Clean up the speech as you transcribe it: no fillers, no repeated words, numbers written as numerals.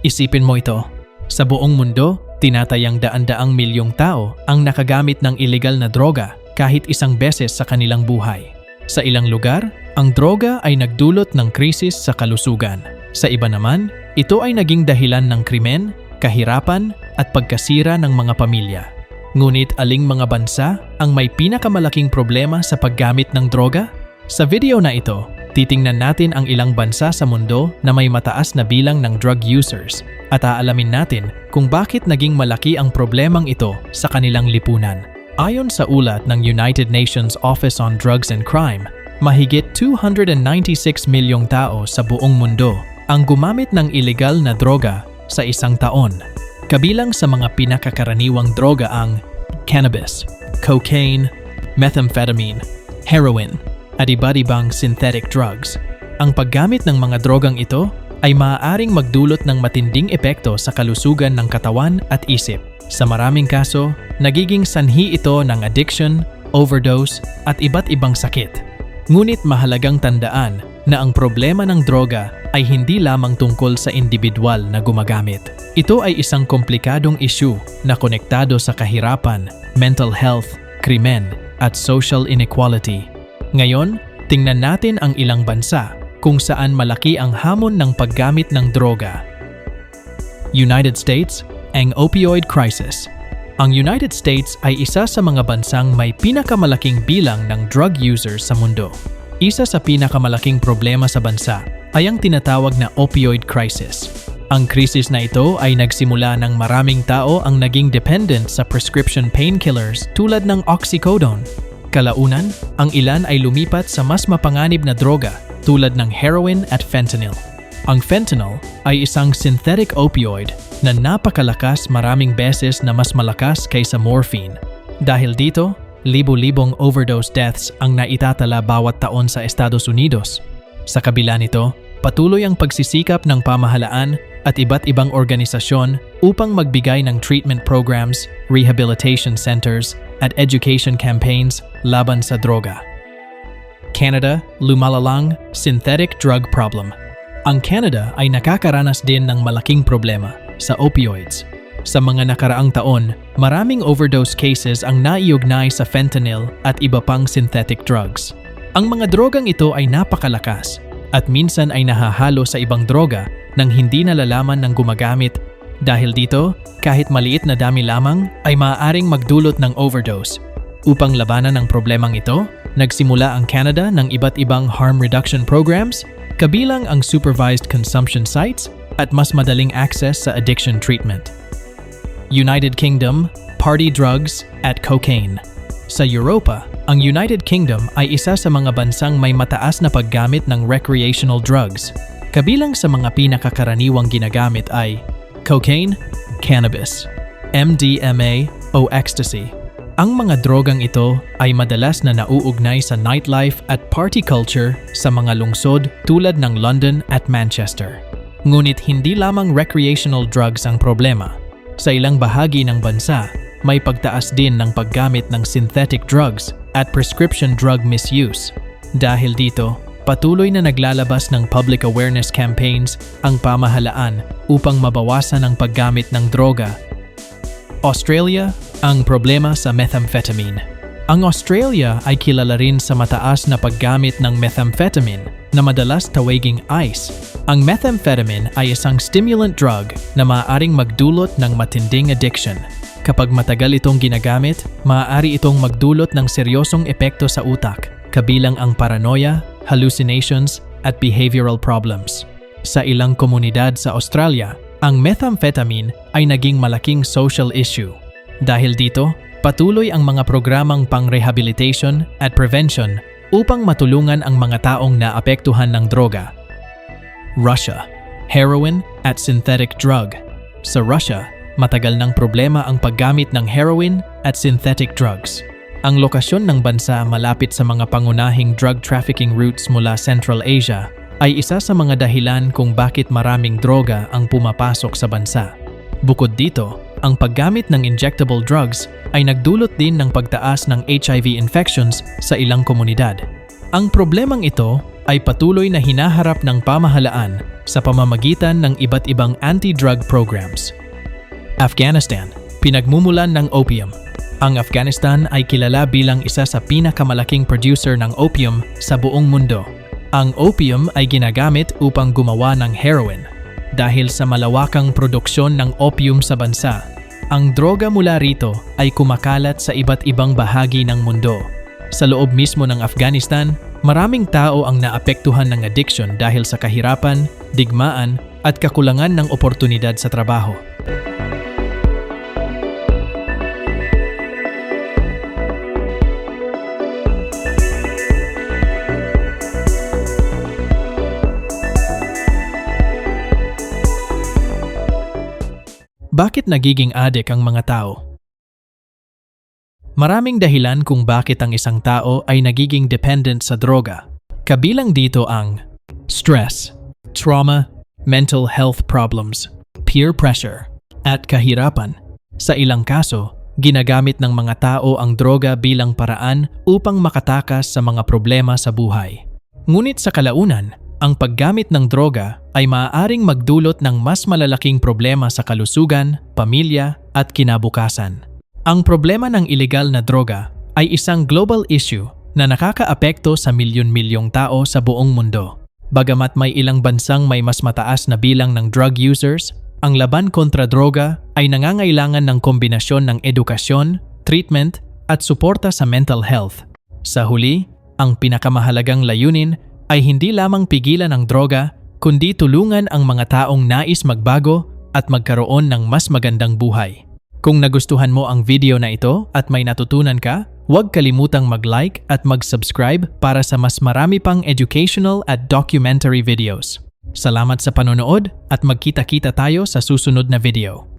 Isipin mo ito. Sa buong mundo, tinatayang daan-daang milyong tao ang nakagamit ng illegal na droga kahit isang beses sa kanilang buhay. Sa ilang lugar, ang droga ay nagdulot ng krisis sa kalusugan. Sa iba naman, ito ay naging dahilan ng krimen, kahirapan at pagkasira ng mga pamilya. Ngunit aling mga bansa ang may pinakamalaking problema sa paggamit ng droga? Sa video na ito, titingnan natin ang ilang bansa sa mundo na may mataas na bilang ng drug users at aalamin natin kung bakit naging malaki ang problemang ito sa kanilang lipunan. Ayon sa ulat ng United Nations Office on Drugs and Crime, mahigit 296 milyong tao sa buong mundo ang gumamit ng illegal na droga sa isang taon. Kabilang sa mga pinakakaraniwang droga ang cannabis, cocaine, methamphetamine, heroin, at iba't ibang synthetic drugs. Ang paggamit ng mga drogang ito ay maaaring magdulot ng matinding epekto sa kalusugan ng katawan at isip. Sa maraming kaso, nagiging sanhi ito ng addiction, overdose, at iba't ibang sakit. Ngunit mahalagang tandaan na ang problema ng droga ay hindi lamang tungkol sa individual na gumagamit. Ito ay isang komplikadong issue na konektado sa kahirapan, mental health, krimen, at social inequality. Ngayon, tingnan natin ang ilang bansa kung saan malaki ang hamon ng paggamit ng droga. United States, ang opioid crisis. Ang United States ay isa sa mga bansang may pinakamalaking bilang ng drug users sa mundo. Isa sa pinakamalaking problema sa bansa ay ang tinatawag na opioid crisis. Ang krisis na ito ay nagsimula nang maraming tao ang naging dependent sa prescription painkillers tulad ng oxycodone. Kalaunan, ang ilan ay lumipat sa mas mapanganib na droga tulad ng heroin at fentanyl. Ang fentanyl ay isang synthetic opioid na napakalakas maraming beses na mas malakas kaysa morphine. Dahil dito, libo-libong overdose deaths ang naitatala bawat taon sa Estados Unidos. Sa kabila nito, patuloy ang pagsisikap ng pamahalaan at iba't ibang organisasyon upang magbigay ng treatment programs, rehabilitation centers, at education campaigns laban sa droga. Canada, lumalalang synthetic drug problem. Ang Canada ay nakakaranas din ng malaking problema sa opioids. Sa mga nakaraang taon, maraming overdose cases ang naiugnay sa fentanyl at iba pang synthetic drugs. Ang mga drogang ito ay napakalakas at minsan ay nahahalo sa ibang droga nang hindi nalalaman ng gumagamit. Dahil dito, kahit maliit na dami lamang ay maaaring magdulot ng overdose. Upang labanan ang problemang ito, nagsimula ang Canada ng iba't ibang harm reduction programs, kabilang ang supervised consumption sites at mas madaling access sa addiction treatment. United Kingdom, party drugs at cocaine. Sa Europa, ang United Kingdom ay isa sa mga bansang may mataas na paggamit ng recreational drugs. Kabilang sa mga pinakakaraniwang ginagamit ay cocaine, cannabis, MDMA o ecstasy. Ang mga drogang ito ay madalas na nauugnay sa nightlife at party culture sa mga lungsod tulad ng London at Manchester. Ngunit hindi lamang recreational drugs ang problema. Sa ilang bahagi ng bansa, may pagtaas din ng paggamit ng synthetic drugs at prescription drug misuse. Dahil dito, patuloy na naglalabas ng public awareness campaigns ang pamahalaan upang mabawasan ang paggamit ng droga. Australia, ang problema sa methamphetamine. Ang Australia ay kilala rin sa mataas na paggamit ng methamphetamine na madalas tawaging ice. Ang methamphetamine ay isang stimulant drug na maaaring magdulot ng matinding addiction. Kapag matagal itong ginagamit, maaari itong magdulot ng seryosong epekto sa utak, kabilang ang paranoia, hallucinations, at behavioral problems. Sa ilang komunidad sa Australia, ang methamphetamine ay naging malaking social issue. Dahil dito, patuloy ang mga programang pang-rehabilitation at prevention upang matulungan ang mga taong naapektuhan ng droga. Russia, heroin at synthetic drug. Sa Russia, matagal ng problema ang paggamit ng heroin at synthetic drugs. Ang lokasyon ng bansa malapit sa mga pangunahing drug trafficking routes mula Central Asia ay isa sa mga dahilan kung bakit maraming droga ang pumapasok sa bansa. Bukod dito, ang paggamit ng injectable drugs ay nagdulot din ng pagtaas ng HIV infections sa ilang komunidad. Ang problemang ito ay patuloy na hinaharap ng pamahalaan sa pamamagitan ng iba't ibang anti-drug programs. Afghanistan, pinagmumulan ng opium. Ang Afghanistan ay kilala bilang isa sa pinakamalaking producer ng opium sa buong mundo. Ang opium ay ginagamit upang gumawa ng heroin. Dahil sa malawakang produksyon ng opium sa bansa, ang droga mula rito ay kumakalat sa iba't ibang bahagi ng mundo. Sa loob mismo ng Afghanistan, maraming tao ang naapektuhan ng addiction dahil sa kahirapan, digmaan, at kakulangan ng oportunidad sa trabaho. Bakit nagiging adik ang mga tao? Maraming dahilan kung bakit ang isang tao ay nagiging dependent sa droga. Kabilang dito ang stress, trauma, mental health problems, peer pressure, at kahirapan. Sa ilang kaso, ginagamit ng mga tao ang droga bilang paraan upang makatakas sa mga problema sa buhay. Ngunit sa kalaunan, ang paggamit ng droga ay maaaring magdulot ng mas malalaking problema sa kalusugan, pamilya, at kinabukasan. Ang problema ng ilegal na droga ay isang global issue na nakakaapekto sa milyon-milyong tao sa buong mundo. Bagamat may ilang bansang may mas mataas na bilang ng drug users, ang laban kontra droga ay nangangailangan ng kombinasyon ng edukasyon, treatment, at suporta sa mental health. Sa huli, ang pinakamahalagang layunin ay hindi lamang pigilan ang droga, kundi tulungan ang mga taong nais magbago at magkaroon ng mas magandang buhay. Kung nagustuhan mo ang video na ito at may natutunan ka, huwag kalimutang mag-like at mag-subscribe para sa mas marami pang educational at documentary videos. Salamat sa panonood at magkita-kita tayo sa susunod na video.